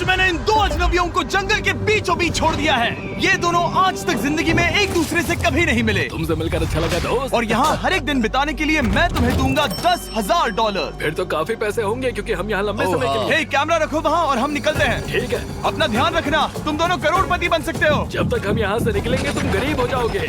आज मैंने इन दो अजनबियों को जंगल के बीचों बीच छोड़ दिया है। ये दोनों आज तक जिंदगी में एक दूसरे से कभी नहीं मिले। तुमसे मिलकर अच्छा लगा दोस्त। और यहाँ हर एक दिन बिताने के लिए मैं तुम्हें दूंगा $10,000। फिर तो काफी पैसे होंगे क्योंकि हम यहाँ लंबे समय के लिए। हे, कैमरा रखो वहाँ और हम निकलते हैं। ठीक है। अपना ध्यान रखना, तुम दोनों करोड़पति बन सकते हो। जब तक हम यहाँ से निकलेंगे तुम गरीब हो जाओगे।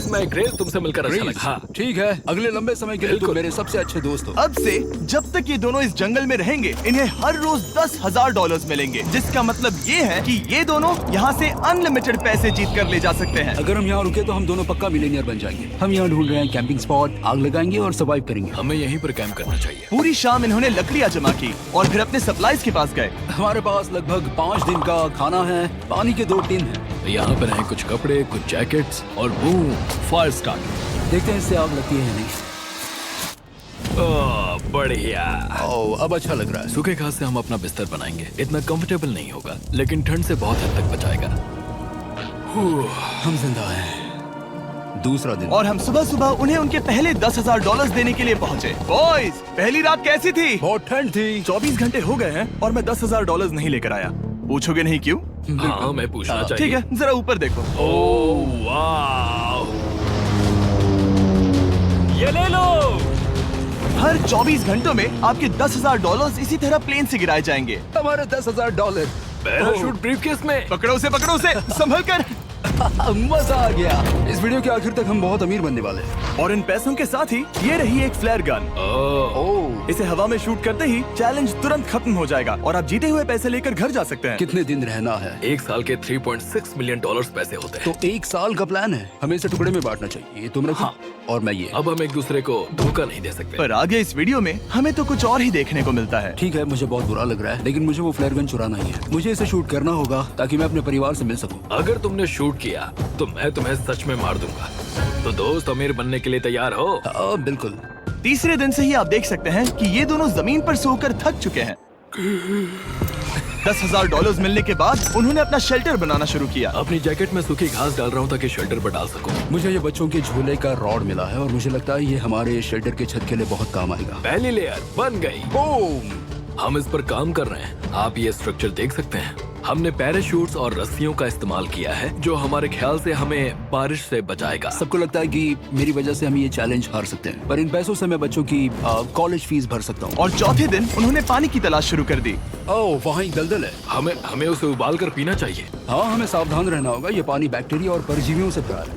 मैं ग्रेस, तुमसे मिलकर अच्छा लगा। हाँ। ठीक है, अगले लंबे समय के लिए तुम मेरे सबसे अच्छे दोस्त हो। अब से जब तक ये दोनों इस जंगल में रहेंगे इन्हें हर रोज $10,000 मिलेंगे, जिसका मतलब ये है कि ये दोनों यहाँ से अनलिमिटेड पैसे जीत कर ले जा सकते हैं। अगर हम यहाँ रुके तो हम दोनों पक्का मिलेनियर बन जाएंगे। हम यहाँ ढूंढ रहे हैं कैंपिंग स्पॉट, आग लगाएंगे और सर्वाइव करेंगे। हमें यहीं पर कैंप करना चाहिए। पूरी शाम इन्होंने लकड़ियाँ जमा की और फिर अपने सप्लाईज के पास गए। हमारे पास लगभग 5 दिन का खाना है, पानी के 2 टिन हैं। यहाँ पर हैं कुछ कपड़े, कुछ जैकेट्स और बूम, फायर स्टार्ट। देखते हैं इससे आग लगती है या नहीं। ओह, बढ़िया। ओह, अब अच्छा लग रहा है। सूखे घास से हम अपना बिस्तर बनाएंगे। इतना कंफर्टेबल नहीं होगा लेकिन ठंड से बहुत हद तक बचाएगा। हम जिंदा हैं। दूसरा दिन और हम सुबह सुबह उन्हें उनके पहले $10,000 देने के लिए पहुँचे। बॉयज, पहली रात कैसी थी? बहुत ठंड थी। 24 घंटे हो गए हैं और मैं $10,000 नहीं लेकर आया। पूछोगे नहीं क्यों? हाँ, मैं पूछना चाहिए। ठीक है, जरा ऊपर देखो। ओह वाह, ये ले लो। हर 24 घंटों में आपके $10,000 इसी तरह प्लेन से गिराए जाएंगे। हमारे $10,000। पैराशूट ब्रीफकेस में। पकड़ो से संभल कर। मजा आ गया। इस वीडियो के आखिर तक हम बहुत अमीर बनने वाले हैं। और इन पैसों के साथ ही ये रही एक फ्लेयर गन। ओह, इसे हवा में शूट करते ही चैलेंज तुरंत खत्म हो जाएगा और आप जीते हुए पैसे लेकर घर जा सकते हैं। कितने दिन रहना है? एक साल के $3.6 मिलियन पैसे होते हैं। तो 1 साल का प्लान है। हमें इसे टुकड़े में बांटना चाहिए। तुम रखो और मैं ये। अब हम एक दूसरे को धोखा नहीं दे सकते। पर आगे इस वीडियो में हमें तो कुछ और ही देखने को मिलता है। ठीक है, मुझे बहुत बुरा लग रहा है लेकिन मुझे वो फ्लेयर गन चुराना ही है। मुझे इसे शूट करना होगा ताकि मैं अपने परिवार से मिल सकूं। अगर तुमने शूट किया तो मैं तुम्हें सच में मार दूंगा। तो दोस्त, अमीर बनने के लिए तैयार हो? बिल्कुल। तीसरे दिन से ही आप देख सकते हैं कि ये दोनों जमीन पर सोकर थक चुके हैं। $10,000 मिलने के बाद उन्होंने अपना शेल्टर बनाना शुरू किया। अपनी जैकेट में सूखी घास डाल रहा हूँ ताकि शेल्टर पर डाल सकूं। मुझे ये बच्चों के झूले का रॉड मिला है और मुझे लगता है ये हमारे शेल्टर के छत के लिए बहुत काम आएगा। पहली लेयर बन गई। बूम। हम इस पर काम कर रहे हैं। आप ये स्ट्रक्चर देख सकते हैं। हमने पैराशूट्स और रस्सियों का इस्तेमाल किया है जो हमारे ख्याल से हमें बारिश से बचाएगा। सबको लगता है कि मेरी वजह से हम ये चैलेंज हार सकते हैं, पर इन पैसों से मैं बच्चों की कॉलेज फीस भर सकता हूँ। और चौथे दिन उन्होंने पानी की तलाश शुरू कर दी। ओह, वहाँ एक दलदल है। हमें उसे उबाल कर पीना चाहिए। हाँ, हमें सावधान रहना होगा। ये पानी बैक्टीरिया और परजीवियों से भरा है।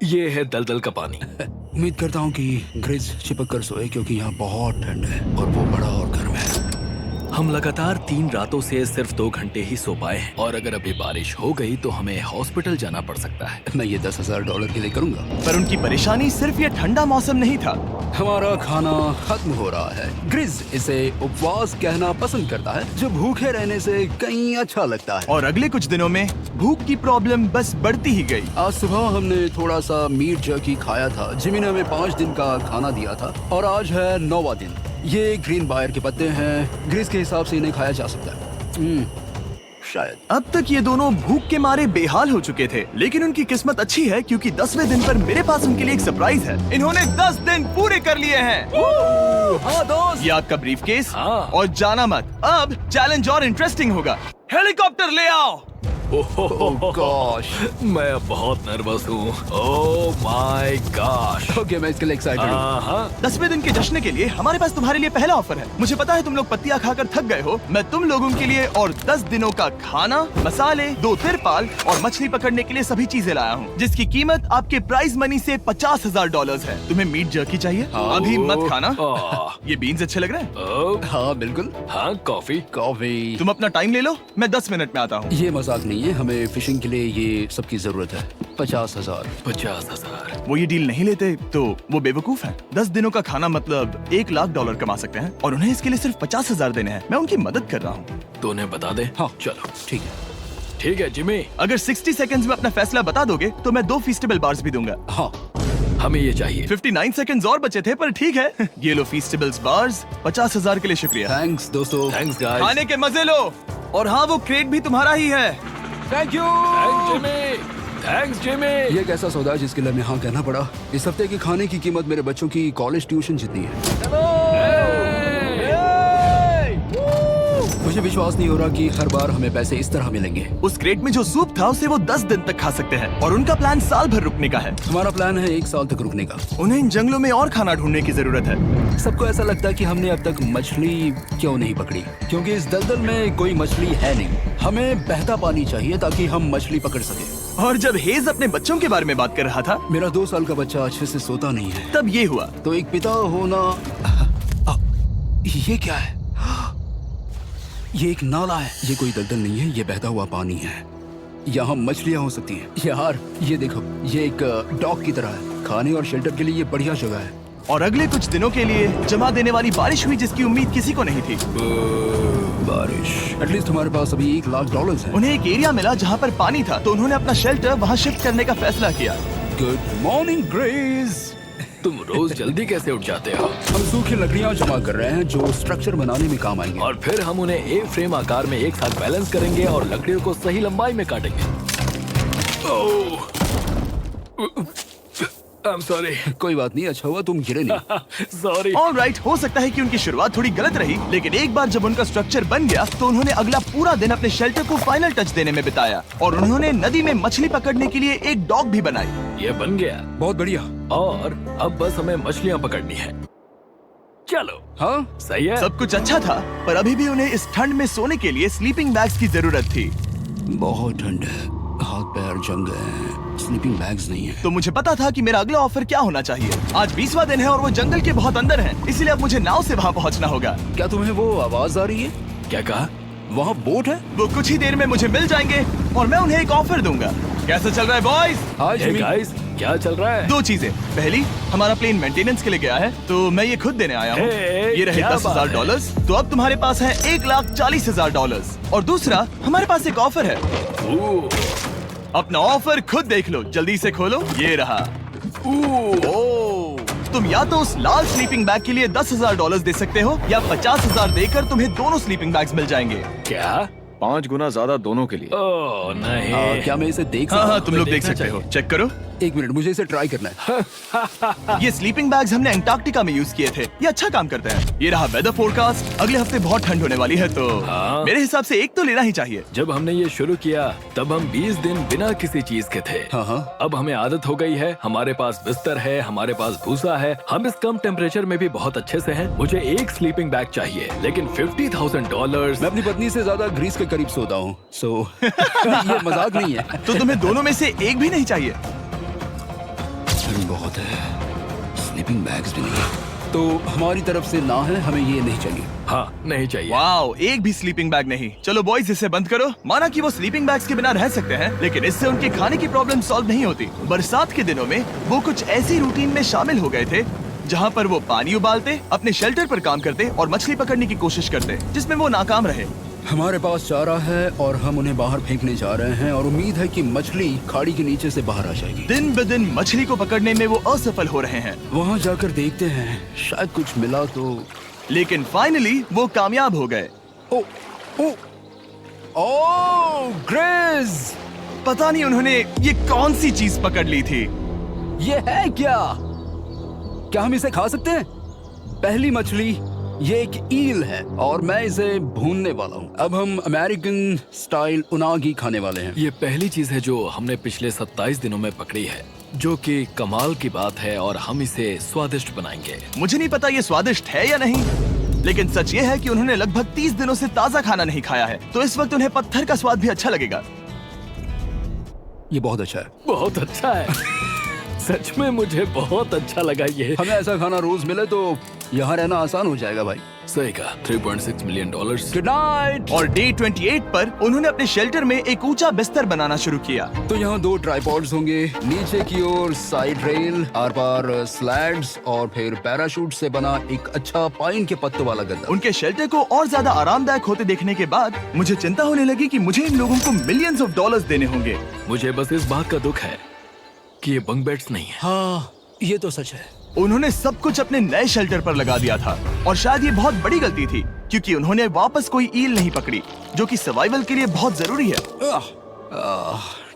ये है दलदल का पानी। उम्मीद करता हूँ कि ग्रिज चिपक कर सोए क्योंकि यहाँ बहुत ठंड है और वो बड़ा और गर्म है। हम लगातार 3 रातों से सिर्फ 2 घंटे ही सो पाए हैं और अगर अभी बारिश हो गई तो हमें हॉस्पिटल जाना पड़ सकता है। मैं ये $10,000 के लिए करूँगा। पर उनकी परेशानी सिर्फ ये ठंडा मौसम नहीं था। हमारा खाना खत्म हो रहा है। ग्रिज इसे उपवास कहना पसंद करता है, जो भूखे रहने से कहीं अच्छा लगता है। और अगले कुछ दिनों में भूख की प्रॉब्लम बस बढ़ती ही गई। आज सुबह हमने थोड़ा सा मीट जर्की खाया था। जिमी ने हमें 5 दिन का खाना दिया था और आज है 9वां दिन। ये ग्रीन बायर के पत्ते हैं। ग्रिज के हिसाब से इन्हें खाया जा सकता है। शायद। अब तक ये दोनों भूख के मारे बेहाल हो चुके थे, लेकिन उनकी किस्मत अच्छी है क्योंकि 10वें दिन पर मेरे पास उनके लिए एक सरप्राइज है। इन्होंने 10 दिन पूरे कर लिए हैं। हाँ दोस्त, ये आपका ब्रीफकेस। हाँ। और जाना मत, अब चैलेंज और इंटरेस्टिंग होगा। हेलीकॉप्टर ले आओ। ओह गॉश, मैं अब बहुत नर्वस हूँ। Oh my gosh. ओके, मैं इसके लिए एक्साइटेड हूँ। 10वें दिन के जश्न के लिए हमारे पास तुम्हारे लिए पहला ऑफर है। मुझे पता है तुम लोग पत्तियां खाकर थक गए हो। मैं तुम लोगों के लिए और 10 दिनों का खाना, मसाले, 2 तिरपाल और मछली पकड़ने के लिए सभी चीजें लाया हूँ, जिसकी कीमत आपके प्राइज मनी से $50,000 है। तुम्हें मीट जर्की चाहिए? अभी मत खाना। ये बीन्स अच्छे लग रहे हैं। हाँ बिल्कुल। हाँ, कॉफी। कॉफी। तुम अपना टाइम ले लो, मैं 10 मिनट में आता हूँ। ये मजाक नहीं है, हमें फिशिंग के लिए ये सबकी जरूरत है। 50,000। 50,000। वो ये डील नहीं लेते तो वो बेवकूफ हैं। 10 दिनों का खाना मतलब $1 लाख कमा सकते हैं और उन्हें इसके लिए सिर्फ 50,000 देने हैं। मैं उनकी मदद कर रहा हूँ। तो उन्हें बता दे। हाँ चलो ठीक है। ठीक है जिमी। अगर 60 सेकंड्स में अपना फैसला बता दोगे तो मैं 2 फीस्टेबल बार्स भी दूंगा। हाँ, हमें ये चाहिए। 59 सेकंड्स और बचे थे, पर ठीक है। ये लो फीस्टेबल्स बार्स। 50,000 के लिए शुक्रिया। थैंक्स दोस्तों। Thanks guys. खाने के मजे लो। और हाँ, वो क्रेट भी तुम्हारा ही है। Thank you. Thanks Jimmy. ये एक ऐसा सौदा है जिसके लिए हमें हाँ कहना पड़ा। इस हफ्ते के खाने की कीमत मेरे बच्चों की कॉलेज ट्यूशन जितनी है। विश्वास नहीं हो रहा कि हर बार हमें पैसे इस तरह मिलेंगे। उस क्रेट में जो सूप था उसे वो 10 दिन तक खा सकते हैं और उनका प्लान साल भर रुकने का है। हमारा प्लान है 1 साल तक रुकने का। उन्हें इन जंगलों में और खाना ढूंढने की जरूरत है। सबको ऐसा लगता है कि हमने अब तक मछली क्यों नहीं पकड़ी, क्योंकि इस दलदल में कोई मछली है नहीं। हमें बहता पानी चाहिए ताकि हम मछली पकड़ सके। और जब हेज अपने बच्चों के बारे में बात कर रहा था, मेरा 2 साल का बच्चा अच्छे से सोता नहीं है। तब ये हुआ। तो एक पिता होना, ये क्या है? ये एक नाला है। ये कोई दलदल नहीं है, ये बहता हुआ पानी है। यहाँ मछलियाँ हो सकती हैं। यार ये देखो, ये एक डॉक की तरह है। खाने और शेल्टर के लिए ये बढ़िया जगह है। और अगले कुछ दिनों के लिए जमा देने वाली बारिश हुई जिसकी उम्मीद किसी को नहीं थी। बारिश। एटलीस्ट हमारे पास अभी $1,00,000 है। उन्हें एक एरिया मिला जहाँ पर पानी था, तो उन्होंने अपना शेल्टर वहाँ शिफ्ट करने का फैसला किया। Good morning grace. तुम रोज जल्दी कैसे उठ जाते हो? हम सूखी लकड़ियाँ जमा कर रहे हैं जो स्ट्रक्चर बनाने में काम आएंगे। और फिर हम उन्हें एक फ्रेम आकार में एक साथ बैलेंस करेंगे और लकड़ियों को सही लंबाई में काटेंगे। I'm sorry. कोई बात नहीं, अच्छा हुआ तुम गिरे नहीं। Sorry. ऑलराइट, हो सकता है कि उनकी शुरुआत थोड़ी गलत रही, लेकिन एक बार जब उनका स्ट्रक्चर बन गया तो उन्होंने अगला पूरा दिन अपने शेल्टर को फाइनल टच देने में बिताया और उन्होंने नदी में मछली पकड़ने के लिए एक डॉग भी बनाई। ये बन गया बहुत बढ़िया। और अब बस हमें मछलियाँ पकड़नी है। चलो। हाँ सही है। सब कुछ अच्छा था, पर अभी भी उन्हें इस ठंड में सोने के लिए स्लीपिंग बैग्स की जरूरत थी। बहुत ठंड है, हाथ पैर जम गए हैं, स्लीपिंग बैग्स नहीं है। तो मुझे पता था कि मेरा अगला ऑफर क्या होना चाहिए। आज 20वां दिन है और वो जंगल के बहुत अंदर है, इसलिए अब मुझे नाव से वहाँ पहुँचना होगा। क्या तुम्हें वो आवाज आ रही है? क्या कहा? वहाँ बोट है? वो कुछ ही देर में मुझे मिल जाएंगे और मैं उन्हें एक ऑफर दूंगा। कैसा चल रहा है बॉयज? हाय Hey जिमी। guys, क्या चल रहा है? 2 चीजें। पहली, हमारा प्लेन मेंटेनेंस के लिए गया है, तो मैं ये खुद देने आया हूँ। Hey, ये रहे क्या बात है? $10,000, तो अब तुम्हारे पास है $1,40,000। और दूसरा, हमारे पास एक ऑफर है। ओह, अपना ऑफर खुद देख लो, जल्दी से खोलो। ये रहा। तुम या तो उस लाल स्लीपिंग बैग के लिए $10,000 दे सकते हो या 50,000 देकर तुम्हें दोनों स्लीपिंग बैग्स मिल जाएंगे। क्या? 5 गुना ज्यादा दोनों के लिए। ओह नहीं। क्या मैं इसे देख हाँ सकता हाँ, हूँ? तुम लोग देख देखना सकते हो। चाहिए। चेक करो। 1 मिनट, मुझे इसे ट्राई करना है। ये स्लीपिंग बैग्स हमने अंटार्कटिका में यूज किए थे। ये अच्छा काम करते हैं। ये रहा वेदर फोरकास्ट। अगले हफ्ते बहुत ठंड होने वाली है, तो हाँ। मेरे हिसाब से एक तो लेना ही चाहिए। जब हमने ये शुरू किया तब हम 20 दिन बिना किसी चीज के थे। हाँ। अब हमें आदत हो गई है। हमारे पास बिस्तर है, हमारे पास भूसा है। हम इस कम टेम्परेचर में भी बहुत अच्छे से हैं। मुझे एक स्लीपिंग बैग चाहिए, लेकिन $50,000। मैं अपनी पत्नी से ज्यादा ग्रीस के करीब सोता हूँ, सो ये मजाक नहीं है। तो तुम्हें दोनों में से एक भी नहीं चाहिए? ठंड बहुत है, स्लीपिंग बैग्स भी नहीं है। तो हमारी तरफ से ना है, हमें ये नहीं चाहिए। हाँ, नहीं चाहिए। वाओ, एक भी स्लीपिंग बैग नहीं। चलो बॉयज, इसे बंद करो। माना कि वो स्लीपिंग बैग्स के बिना रह सकते हैं, लेकिन इससे उनके खाने की प्रॉब्लम सॉल्व नहीं होती। बरसात के दिनों में वो कुछ ऐसी रूटीन में शामिल हो गए थे जहाँ पर वो पानी उबालते, अपने शेल्टर पर काम करते और मछली पकड़ने की कोशिश करते, जिसमें वो नाकाम रहे। हमारे पास चारा है और हम उन्हें बाहर फेंकने जा रहे हैं और उम्मीद है कि मछली खाड़ी के नीचे से बाहर आ जाएगी। दिन ब दिन मछली को पकड़ने में वो असफल हो रहे हैं, वहाँ जाकर देखते हैं, शायद कुछ मिला तो। लेकिन फाइनली वो कामयाब हो गए। ओ, ओ, ओ, ग्रेस! पता नहीं उन्होंने ये कौन सी चीज पकड़ ली थी। ये है क्या? क्या हम इसे खा सकते हैं? पहली मछली, ये एक ईल है और मैं इसे भूनने वाला हूँ। अब हम अमेरिकन स्टाइल उनागी खाने वाले हैं। ये पहली चीज है जो हमने पिछले 27 दिनों में पकड़ी है, जो कि कमाल की बात है और हम इसे स्वादिष्ट बनाएंगे। मुझे नहीं पता ये स्वादिष्ट है या नहीं, लेकिन सच ये है कि उन्होंने लगभग 30 दिनों से ताजा खाना नहीं खाया है, तो इस वक्त उन्हें पत्थर का स्वाद भी अच्छा लगेगा। ये बहुत अच्छा है। बहुत अच्छा है। सच में मुझे बहुत अच्छा लगा ये। हमें ऐसा खाना रोज मिले तो यहाँ रहना आसान हो जाएगा भाई। सही कहा। $3.6 मिलियन। Good night. और डे 28 पर उन्होंने अपने शेल्टर में एक ऊंचा बिस्तर बनाना शुरू किया। तो यहाँ 2 ट्राइपॉड्स होंगे, नीचे की ओर side rail, are par slides और फिर पैराशूट से बना एक अच्छा पाइन के पत्तों वाला गद्दा। उनके शेल्टर को और ज्यादा आरामदायक होते देखने के बाद मुझे चिंता होने लगी कि मुझे इन लोगों को मिलियंस ऑफ डॉलर्स देने होंगे। मुझे बस इस बात का दुख है कि ये बंक बेड्स नहीं है। हाँ, ये तो सच है। उन्होंने सब कुछ अपने नए शेल्टर पर लगा दिया था और शायद ये बहुत बड़ी गलती थी, क्योंकि उन्होंने वापस कोई ईल नहीं पकड़ी, जो कि सर्वाइवल के लिए बहुत जरूरी है।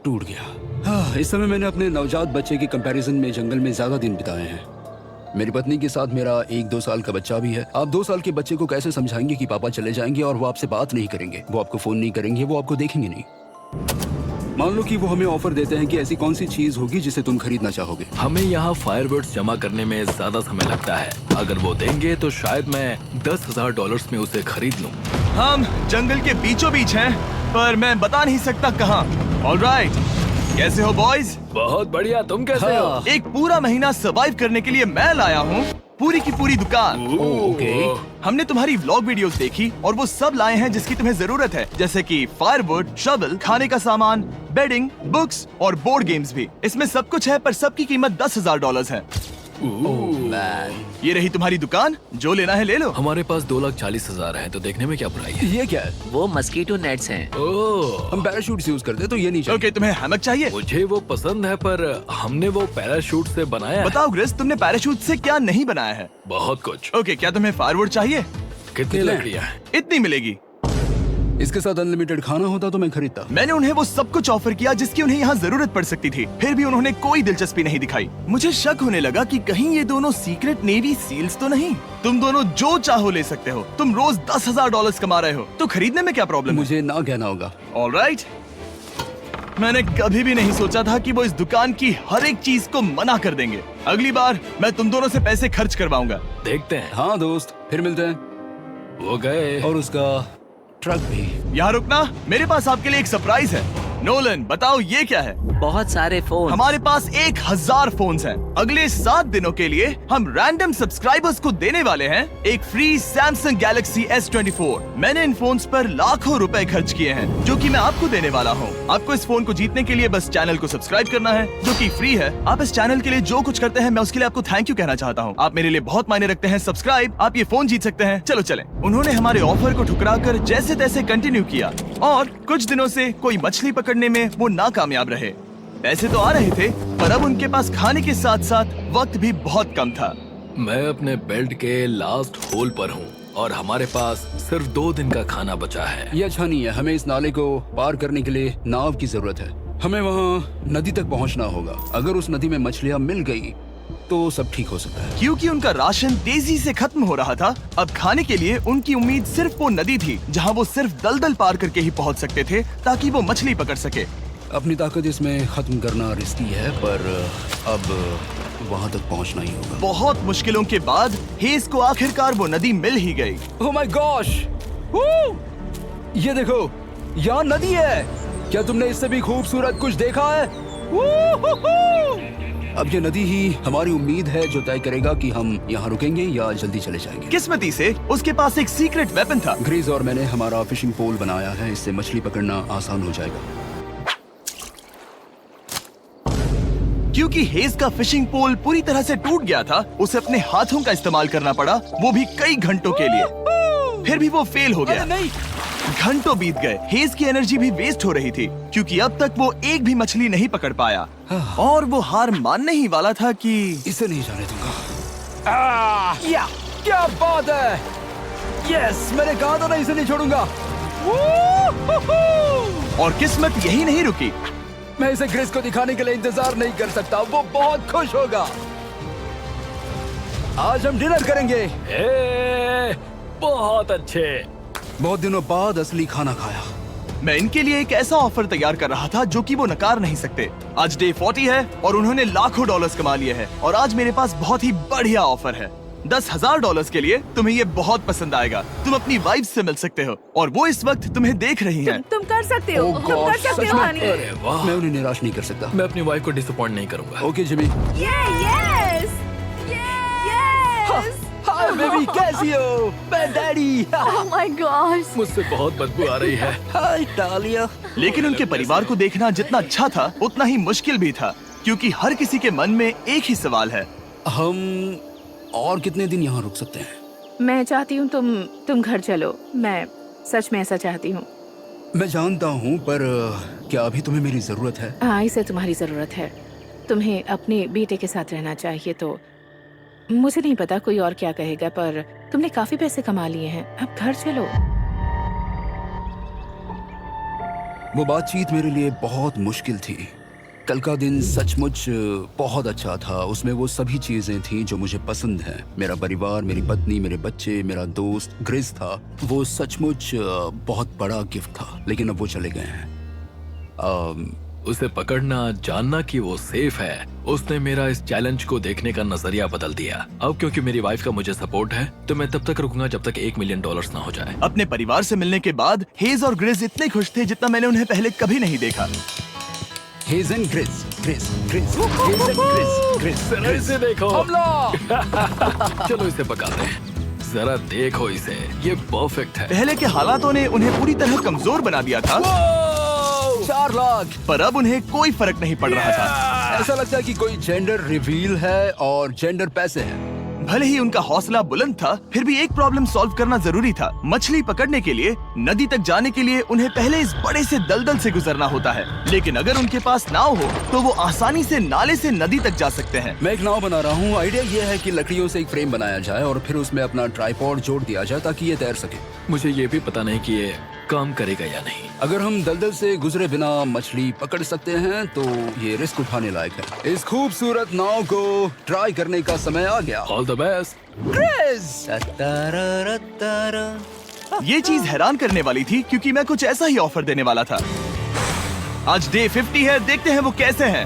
टूट गया। इस समय मैंने अपने नवजात बच्चे के कंपैरिजन में जंगल में ज्यादा दिन बिताए हैं। मेरी पत्नी के साथ मेरा 1-2 साल का बच्चा भी है। आप 2 साल के बच्चे को कैसे समझाएंगे कि पापा चले जाएंगे और वो आपसे बात नहीं करेंगे, वो आपको फोन नहीं करेंगे, वो आपको देखेंगे नहीं। मान लो कि वो हमें ऑफर देते हैं कि ऐसी कौन सी चीज होगी जिसे तुम खरीदना चाहोगे। हमें यहाँ फायरवर्ड्स जमा करने में ज्यादा समय लगता है। अगर वो देंगे तो शायद मैं $10,000 में उसे खरीद लूँ। हम जंगल के बीचों बीच हैं, पर मैं बता नहीं सकता कहाँ। ऑलराइट, कैसे हो बॉयज? बहुत बढ़िया, तुम कैसे हो? हाँ। एक पूरा महीना सरवाइव करने के लिए मैं लाया हूँ पूरी की पूरी दुकान। ओके। हमने तुम्हारी व्लॉग वीडियोस देखी और वो सब लाए हैं जिसकी तुम्हें जरूरत है, जैसे कि फायरवुड, शवल, खाने का सामान, बेडिंग, बुक्स और बोर्ड गेम्स भी। इसमें सब कुछ है, पर सबकी कीमत $10,000 है। मैन, ये रही तुम्हारी दुकान, जो लेना है ले लो। हमारे पास 2,40,000 है, तो देखने में क्या बुराई है? ये क्या है? वो मस्कीटो नेट्स हैं। ओह, हम पैराशूट यूज करते हैं, तो ये नहीं चाहिए। ओके, तुम्हें हैमक चाहिए? मुझे वो पसंद है, पर हमने वो पैराशूट से बनाया है। बताओ ग्रिस, तुमने पैराशूट से क्या नहीं बनाया है? बहुत कुछ। ओके, क्या तुम्हें फायरवुड चाहिए? कितनी लकड़ियाँ हैं? इतनी मिलेगी। इसके साथ अनलिमिटेड खाना होता तो मैं खरीदता। मैंने उन्हें वो सब कुछ ऑफर किया जिसकी उन्हें यहाँ जरूरत पड़ सकती थी, फिर भी उन्होंने कोई दिलचस्पी नहीं दिखाई। मुझे शक होने लगा कि कहीं ये दोनों सीक्रेट नेवी सील्स तो नहीं। तुम दोनों जो चाहो ले सकते हो। तुम रोज $10,000 कमा रहे हो, तो खरीदने में क्या प्रॉब्लम है? मुझे ना कहना होगा। ऑलराइट, मैंने कभी भी नहीं सोचा था कि वो इस दुकान की हर एक चीज को मना कर देंगे। अगली बार मैं तुम दोनों से पैसे खर्च करवाऊंगा। देखते हैं। हाँ दोस्त, फिर मिलते हैं। वो गए। और उसका ट्रक भी। यहाँ रुकना, मेरे पास आपके लिए एक सरप्राइज है। नोलन, बताओ ये क्या है? बहुत सारे फोन। हमारे पास 1,000 फोन्स हैं। अगले 7 दिनों के लिए हम रैंडम सब्सक्राइबर्स को देने वाले हैं एक फ्री Samsung Galaxy S24। मैंने इन फोन्स पर लाखों रुपए खर्च किए हैं, जो कि मैं आपको देने वाला हूँ। आपको इस फोन को जीतने के लिए बस चैनल को सब्सक्राइब करना है, जो कि फ्री है। आप इस चैनल के लिए जो कुछ करते हैं, मैं उसके लिए आपको थैंक यू कहना चाहता हूँ। आप मेरे लिए बहुत मायने रखते हैं। सब्सक्राइब, आप ये फोन जीत सकते हैं। चलो चलें। उन्होंने हमारे ऑफर को ठुकराकर जैसे तैसे कंटिन्यू किया और कुछ दिनों से कोई मछली पकड़ने में वो नाकामयाब रहे। पैसे तो आ रहे थे, पर अब उनके पास खाने के साथ साथ वक्त भी बहुत कम था। मैं अपने बेल्ट के लास्ट होल पर हूँ और हमारे पास सिर्फ 2 दिन का खाना बचा है। ये अच्छा नहीं है। हमें इस नाले को पार करने के लिए नाव की जरूरत है। हमें वहाँ नदी तक पहुँचना होगा। अगर उस नदी में मछलियाँ मिल गई तो सब ठीक हो सकता है। क्योंकि उनका राशन तेजी से खत्म हो रहा था, अब खाने के लिए उनकी उम्मीद सिर्फ वो नदी थी, जहाँ वो सिर्फ दलदल पार करके ही पहुँच सकते थे, ताकि वो मछली पकड़ सके। अपनी ताकत इसमें खत्म करना रिस्की है, पर अब वहाँ तक पहुँचना ही होगा। बहुत मुश्किलों के बाद हेज को आखिरकार वो नदी मिल ही गई। Oh my gosh! ये देखो, यहाँ नदी है। क्या तुमने इससे भी खूबसूरत कुछ देखा है? अब ये नदी ही हमारी उम्मीद है जो तय करेगा कि हम यहाँ रुकेंगे या जल्दी चले जाएंगे। किस्मती से उसके पास एक सीक्रेट वेपन था। ग्रीज और मैंने हमारा फिशिंग पोल बनाया है, इससे मछली पकड़ना आसान हो जाएगा। क्योंकि हेज का फिशिंग पोल पूरी तरह से टूट गया था, उसे अपने हाथों का इस्तेमाल करना पड़ा, वो भी कई घंटों के लिए। फिर भी वो फेल हो गया। नहीं, घंटों बीत गए। हेज की एनर्जी भी वेस्ट हो रही थी, क्योंकि अब तक वो एक भी मछली नहीं पकड़ पाया और वो हार मानने ही वाला था कि इसे नहीं जाने दूंगा। या क्या बात है! यस, मैंने कहा था ना, इसे नहीं छोड़ूंगा। और किस्मत यही नहीं रुकी। मैं इसे ग्रेस को दिखाने के लिए इंतजार नहीं कर सकता। वो बहुत खुश होगा। आज हम डिनर करेंगे। बहुत अच्छे। बहुत दिनों बाद असली खाना खाया। मैं इनके लिए एक ऐसा ऑफर तैयार कर रहा था जो कि वो नकार नहीं सकते। आज डे 40 है और उन्होंने लाखों डॉलर्स कमा लिए हैं, और आज मेरे पास बहुत ही बढ़िया ऑफर है। $10,000 के लिए तुम्हें ये बहुत पसंद आएगा। तुम अपनी वाइफ से मिल सकते हो और वो इस वक्त तुम्हें देख रही हैं। तुम कर सकते हो। Oh तुम कर God, सकते सच हो में? हनी। अरे वाह, मैं उन्हें निराश नहीं कर सकता। मैं अपनी वाइफ को डिसअपॉइंट नहीं करूंगा। Okay Jimmy. Yes hi baby, कैसी हो? मैं डैडी। Oh my gosh. मुझसे बहुत बदबू आ रही है। हाय डालिया। लेकिन उनके परिवार को देखना जितना अच्छा था, उतना ही मुश्किल भी था, क्योंकि हर किसी के मन में एक ही सवाल है। हम और कितने दिन यहाँ रुक सकते हैं? मैं चाहती हूँ तुम घर चलो। मैं सच में ऐसा चाहती हूँ। मैं जानता हूँ, पर क्या अभी तुम्हें मेरी जरूरत है? हाँ, इसे तुम्हारी जरूरत है। तुम्हें अपने बेटे के साथ रहना चाहिए। तो मुझे नहीं पता कोई और क्या कहेगा, पर तुमने काफी पैसे कमा लिए हैं। अब घर चलो। वो बातचीत मेरे लिए बहुत मुश्किल थी, कल का दिन सचमुच बहुत अच्छा था। उसमें वो सभी चीजें थी जो मुझे पसंद हैं। मेरा परिवार, मेरी पत्नी, मेरे बच्चे, मेरा दोस्त ग्रिस था। वो सचमुच बहुत बड़ा गिफ्ट था, लेकिन अब वो चले गए हैं। उसे पकड़ना, जानना कि वो सेफ है, उसने मेरा इस चैलेंज को देखने का नजरिया बदल दिया। अब क्योंकि मेरी वाइफ का मुझे सपोर्ट है, तो मैं तब तक रुकूंगा जब तक $1 मिलियन ना हो जाए। अपने परिवार से मिलने के बाद हेज और ग्रिस इतने खुश थे जितना मैंने उन्हें पहले कभी नहीं देखा। हेज एंड ग्रिस, ग्रिस, ग्रिस, हेज एंड ग्रिस, ग्रिस, ग्रिस। इसे देखो। हमला! चलो इसे पकाते हैं। जरा देखो इसे, ये परफेक्ट है। पहले के हालातों ने उन्हें पूरी तरह कमजोर बना दिया था, 4 लाख। पर अब उन्हें कोई फर्क नहीं पड़ रहा था। ऐसा लगता है कि कोई जेंडर रिवील है और जेंडर पैसे हैं। भले ही उनका हौसला बुलंद था, फिर भी एक प्रॉब्लम सॉल्व करना जरूरी था। मछली पकड़ने के लिए नदी तक जाने के लिए उन्हें पहले इस बड़े से दलदल से गुजरना होता है, लेकिन अगर उनके पास नाव हो तो वो आसानी से नाले से नदी तक जा सकते हैं। मैं एक नाव बना रहा हूँ। आइडिया ये है कि लकड़ियों से एक फ्रेम बनाया जाए और फिर उसमें अपना ट्राइपॉड जोड़ दिया जाए ताकि ये तैर सके। मुझे ये भी पता नहीं कि ये काम करेगा या नहीं। अगर हम दलदल से गुजरे बिना मछली पकड़ सकते हैं तो ये रिस्क उठाने लायक है। इस खूबसूरत नाव को ट्राई करने का समय आ गया। All the best. ये चीज हैरान करने वाली थी क्योंकि मैं कुछ ऐसा ही ऑफर देने वाला था। आज डे 50 है, देखते हैं वो कैसे हैं।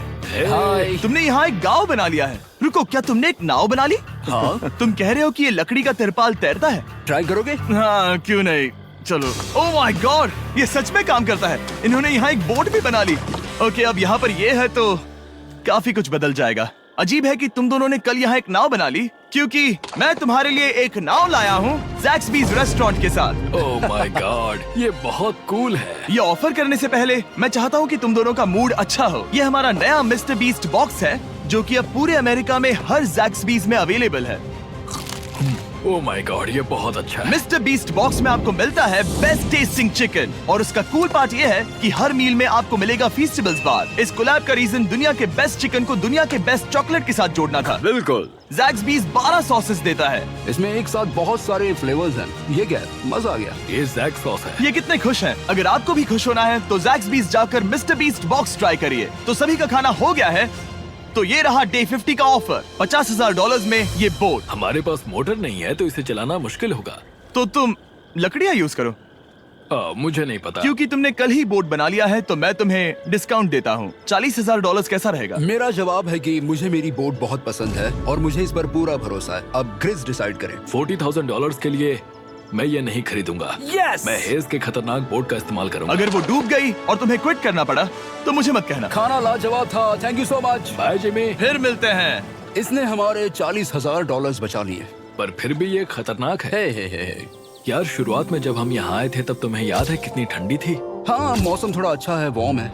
हाय। तुमने यहाँ एक गांव बना लिया है। रुको, क्या तुमने एक नाव बना ली? हाँ। तुम कह रहे हो कि ये लकड़ी का तिरपाल तैरता है? ट्राई करोगे? हाँ, क्यों नहीं, चलो। ओह माय गॉड, ये सच में काम करता है। इन्होंने यहाँ एक बोट भी बना ली। ओके, अब यहाँ पर ये है तो काफी कुछ बदल जाएगा। अजीब है कि तुम दोनों ने कल यहाँ एक नाव बना ली, क्योंकि मैं तुम्हारे लिए एक नाव लाया हूँ ज़ैक्सबीज़ रेस्टोरेंट के साथ। ओह माय गॉड, ये बहुत कूल है। ये ऑफर करने से पहले मैं चाहता हूँ कि तुम दोनों का मूड अच्छा हो। ये हमारा नया मिस्टर बीस्ट बॉक्स है, जो कि अब पूरे अमेरिका में हर ज़ैक्सबीज़ में अवेलेबल है। ओह माय गॉड, ये बहुत अच्छा है। मिस्टर बीस्ट बॉक्स में आपको मिलता है बेस्ट टेस्टिंग चिकन, और उसका कूल पार्ट ये है कि हर मील में आपको मिलेगा फीस्टेबल्स बार। इस कोलैब का रीजन दुनिया के बेस्ट चिकन को दुनिया के बेस्ट चॉकलेट के साथ जोड़ना था। बिल्कुल। ज़ैक्सबीज़ 12 सॉसेस देता है। इसमें एक साथ बहुत सारे फ्लेवर्स हैं। ये क्या है? मजा आ गया। ये जैक सॉस है। ये कितने खुश हैं। अगर आपको भी खुश होना है तो ज़ैक्सबीज़ जाकर मिस्टर बीस्ट बॉक्स ट्राई करिए। तो सभी का खाना हो गया है, तो ये रहा डे 50 का ऑफर। $50,000 में ये बोट। हमारे पास मोटर नहीं है तो इसे चलाना मुश्किल होगा। तो तुम लकड़ियाँ यूज करो। मुझे नहीं पता। क्योंकि तुमने कल ही बोट बना लिया है तो मैं तुम्हें डिस्काउंट देता हूँ। $40,000 कैसा रहेगा? मेरा जवाब है कि मुझे मेरी बोट बहुत पसंद है और मुझे इस पर पूरा भरोसा है। अब ग्रिस डिसाइड करें। $40,000 के लिए मैं ये नहीं खरीदूंगा। Yes! मैं हेज के खतरनाक बोट का इस्तेमाल करूंगा। अगर वो डूब गई और तुम्हें क्विट करना पड़ा तो मुझे मत कहना। खाना लाजवाब था। Thank you so much. Bye Jimmy. फिर मिलते हैं। इसने हमारे $40,000 बचा लिए। पर फिर भी ये खतरनाक है। हे। यार, शुरुआत में जब हम यहाँ आए थे तब तुम्हें याद है कितनी ठंडी थी? हाँ, मौसम थोड़ा अच्छा है, वार्म है।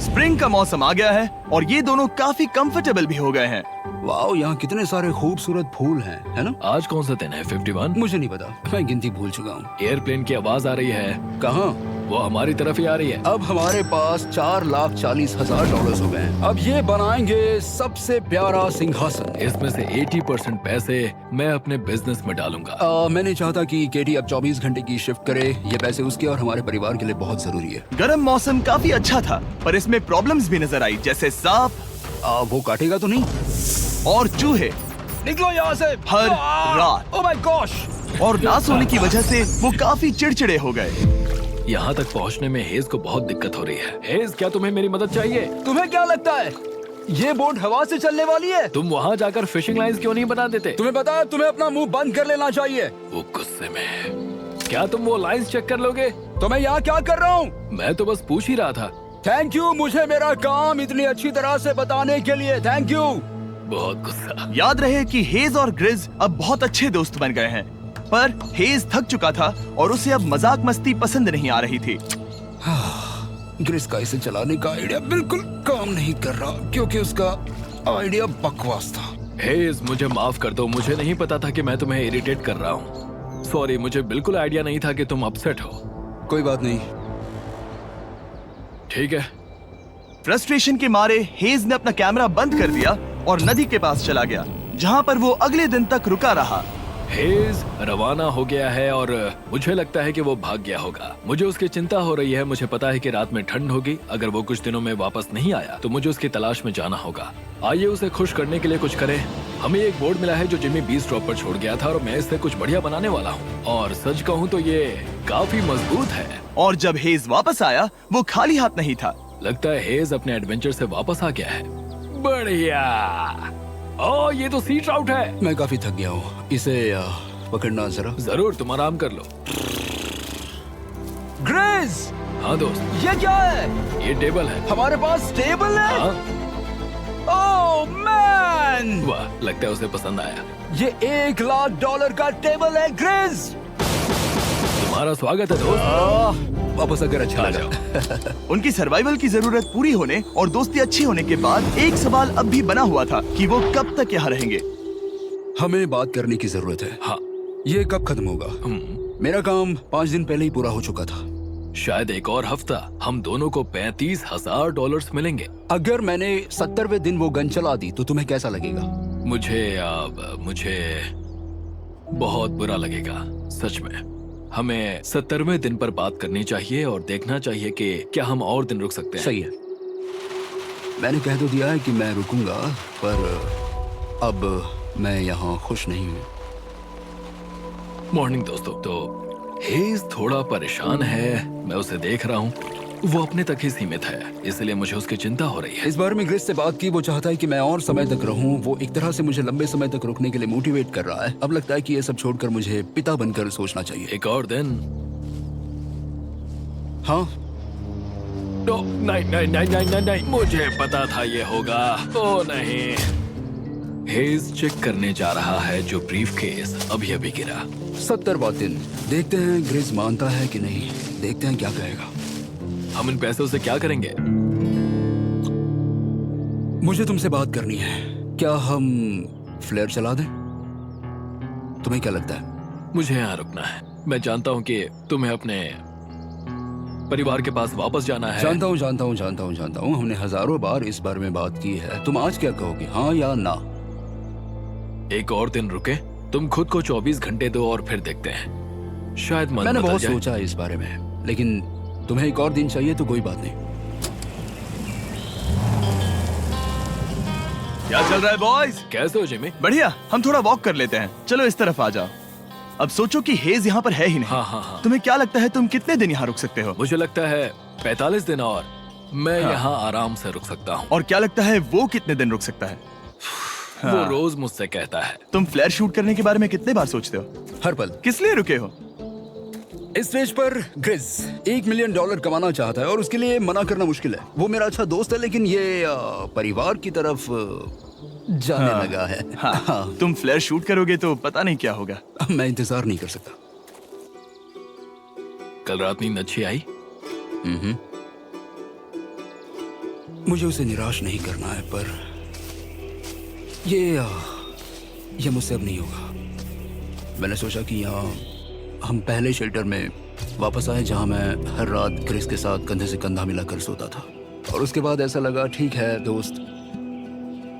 स्प्रिंग का मौसम आ गया है और ये दोनों काफी कंफर्टेबल भी हो गए हैं। वाओ, यहाँ कितने सारे खूबसूरत फूल हैं, है ना? आज कौन सा दिन है? 51? मुझे नहीं पता, मैं गिनती भूल चुका हूँ। एयरप्लेन की आवाज आ रही है। कहाँ? वो हमारी तरफ ही आ रही है। अब हमारे पास $4,40,000 हो गए हैं। अब ये बनाएंगे सबसे प्यारा सिंहासन। इसमें से 80% पैसे मैं अपने बिजनेस में डालूंगा। मैं नहीं चाहता कि केटी अब 24 घंटे की शिफ्ट करे। ये पैसे उसके और हमारे परिवार के लिए बहुत जरूरी है। गर्म मौसम काफी अच्छा था, पर इसमें प्रॉब्लम्स भी नजर आई, जैसे सांप वो काटेगा तो नहीं? और चूहे निकलो यहाँ से हर रात। Oh my gosh! और ना सोने की वजह से वो काफी चिड़चिड़े हो गए। यहाँ तक पहुँचने में हेज को बहुत दिक्कत हो रही है। हेज, क्या तुम्हें मेरी मदद चाहिए? तुम्हें क्या लगता है ये बोट हवा से चलने वाली है? तुम वहाँ जाकर फिशिंग लाइंस क्यों नहीं बना देते? तुम्हें पता है तुम्हें अपना मुंह बंद कर लेना चाहिए। वो गुस्से में है। क्या तुम वो लाइंस चेक कर लोगे? तो मैं यहाँ क्या कर रहा हूँ? मैं तो बस पूछ ही रहा था। थैंक यू मुझे मेरा काम इतनी अच्छी तरह से बताने के लिए। Thank you. बहुत गुस्सा। याद रहे कि हेज और ग्रिज अब बहुत अच्छे दोस्त बन गए हैं, पर हेज थक चुका था और उसे अब मजाक मस्ती पसंद नहीं आ रही थी। ग्रिस का इसे चलाने का आइडिया बिल्कुल काम नहीं कर रहा क्योंकि उसका आइडिया बकवास था। हेज, मुझे माफ कर दो। मुझे नहीं पता था कि मैं तुम्हें इरिटेट कर रहा हूँ। सॉरी, मुझे बिल्कुल आइडिया नहीं था कि तुम अपसेट हो। कोई बात नहीं। ठीक है। फ्रस्ट्रेशन के मारे हेज ने अपना कैमरा बंद कर दिया और नदी के पास चला गया, जहाँ पर वो अगले दिन तक रुका रहा। हेज रवाना हो गया है और मुझे लगता है कि वो भाग गया होगा। मुझे उसकी चिंता हो रही है। मुझे पता है कि रात में ठंड होगी। अगर वो कुछ दिनों में वापस नहीं आया तो मुझे उसकी तलाश में जाना होगा। आइए उसे खुश करने के लिए कुछ करें। हमें एक बोर्ड मिला है जो जिमी बीस ड्रॉप पर छोड़ गया था और मैं इससे कुछ बढ़िया बनाने वाला हूँ। और सच कहूँ तो ये काफी मजबूत है। और जब हेज वापस आया वो खाली हाथ नहीं था। लगता है हेज अपने एडवेंचर से वापस आ गया है। बढ़िया। ओ, ये तो सी ट्राउट है। मैं काफी थक गया हूँ, इसे पकड़ना जरा। जरूर, तुम आराम कर लो। ग्रेस, हाँ दोस्त, ये क्या है? ये टेबल है। हमारे पास टेबल है। हाँ, ओह मैन, वाह, लगता है उसे पसंद आया। ये $1,00,000 का टेबल है ग्रेस। तुम्हारा स्वागत है दोस्त। वापस अगर अच्छा आ लगा। जाओ। उनकी सर्वाइवल की जरूरत पूरी होने और दोस्ती अच्छी होने के बाद एक सवाल अब भी बना हुआ था कि वो कब तक यहाँ रहेंगे। हमें बात करने की जरूरत है। हाँ, ये कब खत्म होगा? मेरा काम 5 दिन पहले ही पूरा हो चुका था। शायद एक और हफ्ता। हम दोनों को $35,000 मिलेंगे। अगर मैंने 70वें दिन वो गन चला दी तो तुम्हें कैसा लगेगा? मुझे बहुत बुरा लगेगा, सच में। हमें 70वें दिन पर बात करनी चाहिए और देखना चाहिए कि क्या हम और दिन रुक सकते हैं। सही है। मैंने कह तो दिया है कि मैं रुकूंगा, पर अब मैं यहाँ खुश नहीं हूँ। मॉर्निंग दोस्तों। तो हेज थोड़ा परेशान है, मैं उसे देख रहा हूँ। वो अपने तक ही सीमित है, इसलिए मुझे उसकी चिंता हो रही है। इस बार में ग्रेस से बात की, वो चाहता है कि मैं और समय तक रहूं। वो एक तरह से मुझे लंबे समय तक रुकने के लिए मोटिवेट कर रहा है। अब लगता है कि ये सब छोड़कर मुझे पिता बनकर सोचना चाहिए। एक और दिन। हाँ, नहीं नहीं नहीं नहीं नहीं नहीं, मुझे पता था ये होगा। ओ नहीं। हेज चेक करने जा रहा है जो ब्रीफकेस अभी अभी गिरा। 70वां दिन। देखते हैं ग्रेस मानता है कि नहीं। देखते हैं क्या कहेगा। हम इन पैसों से क्या करेंगे? मुझे तुमसे बात करनी है। क्या हम फ्लेयर चला दें? तुम्हें क्या लगता है? मुझे यहाँ रुकना है। मैं जानता हूँ कि तुम्हें अपने परिवार के पास वापस जाना है। जानता हूँ। हमने हजारों बार इस बारे में बात की है। तुम आज क्या कहोगे, हाँ या ना? एक और दिन रुके। तुम खुद को 24 घंटे दो और फिर देखते हैं। शायद मन मैंने बदल बहुत जाए। सोचा है इस बारे में, लेकिन तुम्हें एक और दिन चाहिए तो कोई बात नहीं। क्या चल रहा है बॉयज? कैसे हो जिमी? बढ़िया। हम थोड़ा वॉक कर लेते हैं। चलो इस तरफ आ जाओ। अब सोचो कि हेज यहाँ पर है ही नहीं। हाँ। तुम्हें क्या लगता है तुम कितने दिन यहाँ रुक सकते हो? मुझे लगता है 45 दिन और मैं यहाँ आराम से रुक सकता हूँ। और क्या लगता है वो कितने दिन रुक सकता है? वो रोज मुझसे कहता है। तुम फ्लेयर शूट करने के बारे में कितने बार सोचते हो? हर पल। किस लिए रुके हो? इस स्टेज पर ग्रिज $1 मिलियन कमाना चाहता है और उसके लिए मना करना मुश्किल है। वो मेरा अच्छा दोस्त है, लेकिन ये परिवार की तरफ जाने लगा है। हाँ। तुम फ्लेयर शूट करोगे तो पता नहीं क्या होगा। मैं इंतजार नहीं कर सकता। कल रात नींद अच्छी आई? मुझे उसे निराश नहीं करना है, पर ये मुझसे अब नहीं होगा। मैंने सोचा कि यहाँ हम पहले शेल्टर में वापस आए जहाँ मैं हर रात क्रिस के साथ कंधे से कंधा मिलाकर सोता था। और उसके बाद ऐसा लगा, ठीक है दोस्त,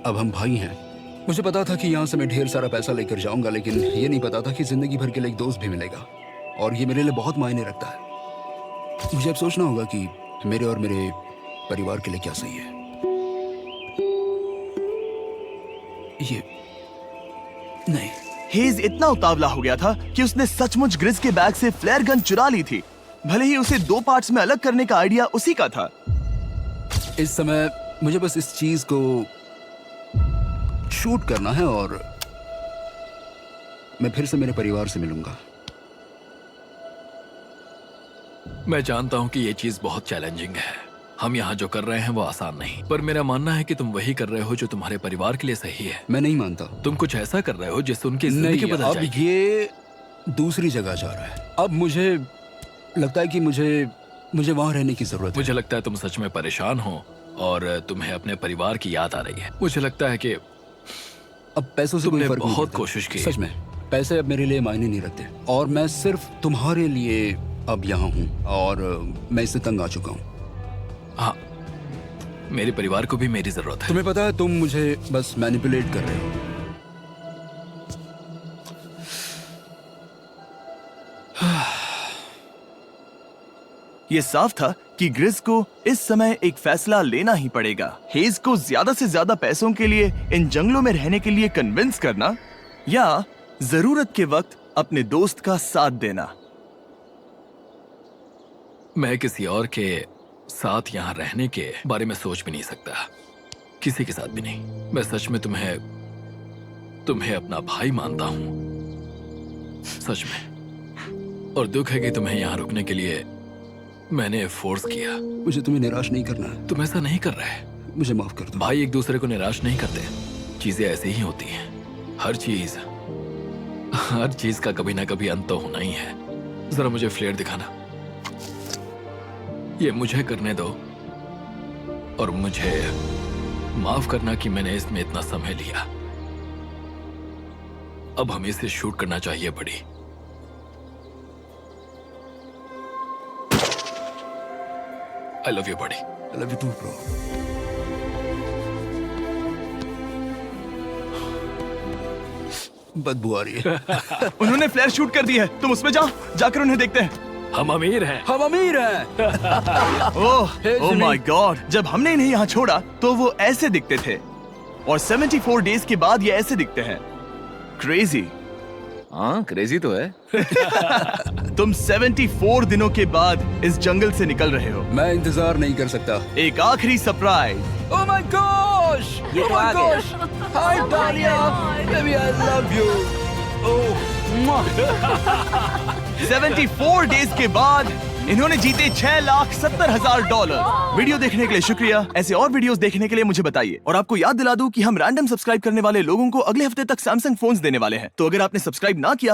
अब हम भाई हैं। मुझे पता था कि यहाँ से मैं ढेर सारा पैसा लेकर जाऊंगा, लेकिन ये नहीं पता था कि जिंदगी भर के लिए एक दोस्त भी मिलेगा। और ये मेरे लिए बहुत मायने रखता है। मुझे अब सोचना होगा कि मेरे और मेरे परिवार के लिए क्या सही है। ये नहीं। हेज इतना उतावला हो गया था कि उसने सचमुच ग्रिस के बैग से फ्लेयर गन चुरा ली थी, भले ही उसे 2 पार्ट्स में अलग करने का आइडिया उसी का था। इस समय मुझे बस इस चीज को शूट करना है और मैं फिर से मेरे परिवार से मिलूंगा। मैं जानता हूँ कि ये चीज बहुत चैलेंजिंग है। हम यहाँ जो कर रहे हैं वो आसान नहीं, पर मेरा मानना है कि तुम वही कर रहे हो जो तुम्हारे परिवार के लिए सही है। मैं नहीं मानता। तुम कुछ ऐसा कर रहे हो जिससे उनकी जिंदगी नहीं, बदल अब जाएगी। ये दूसरी जगह जा रहा है। अब मुझे लगता है कि मुझे वहां रहने की जरूरत है। मुझे लगता है तुम सच में परेशान हो और तुम्हें अपने परिवार की याद आ रही है। मुझे लगता है कि अब पैसों से कोई तुमने फर्क नहीं बहुत पड़ता। कोशिश की। सच में पैसे अब मेरे लिए मायने नहीं रखते और मैं सिर्फ तुम्हारे लिए अब यहाँ हूँ और मैं इससे तंग आ चुका हूँ। हाँ, मेरे परिवार को भी मेरी जरूरत है। तुम्हें पता है, तुम मुझे बस मैनिपुलेट कर रहे हो। ये साफ था कि ग्रिस को इस समय एक फैसला लेना ही पड़ेगा। हेज को ज्यादा से ज्यादा पैसों के लिए इन जंगलों में रहने के लिए कन्विंस करना या जरूरत के वक्त अपने दोस्त का साथ देना। मैं किसी और के साथ यहाँ रहने के बारे में सोच भी नहीं सकता, किसी के साथ भी नहीं। मैं सच में तुम्हें अपना भाई मानता हूँ, सच में। और दुख है कि तुम्हें यहाँ रुकने के लिए मैंने फोर्स किया। मुझे तुम्हें निराश नहीं करना है। तुम ऐसा नहीं कर रहे। मुझे माफ कर दो। भाई एक दूसरे को निराश नहीं करते, चीजें ऐसे ही होती हैं। हर चीज का कभी ना कभी अंत तो होना ही है। जरा मुझे फ्लेयर दिखाना। ये मुझे करने दो और मुझे माफ करना कि मैंने इसमें इतना समय लिया। अब हमें इसे शूट करना चाहिए बड़ी। I love you, buddy. I love you too, bro. बदबू आ रही है। उन्होंने फ्लेयर शूट कर दी है, तुम उसमें जाओ, जाकर उन्हें देखते हैं। हम अमीर हैं। हम अमीर हैं। ओह माय गॉड, जब हमने इन्हें यहाँ छोड़ा तो वो ऐसे दिखते थे और 74 डेज के बाद ये ऐसे दिखते हैं। क्रेजी। हाँ क्रेजी तो है। तुम 74 दिनों के बाद इस जंगल से निकल रहे हो। मैं इंतजार नहीं कर सकता। एक आखिरी सरप्राइज। Oh my gosh! ये तो आ गया। Hi, Dahlia. Baby, I love you. Oh, mwah. 74 days के बाद इन्होंने जीते $6,70,000। वीडियो देखने के लिए शुक्रिया। ऐसे और वीडियोस देखने के लिए मुझे बताइए। और आपको याद दिला दूं कि हम रैंडम सब्सक्राइब करने वाले लोगों को अगले हफ्ते तक सैमसंग फोन्स देने वाले हैं। तो अगर आपने सब्सक्राइब ना किया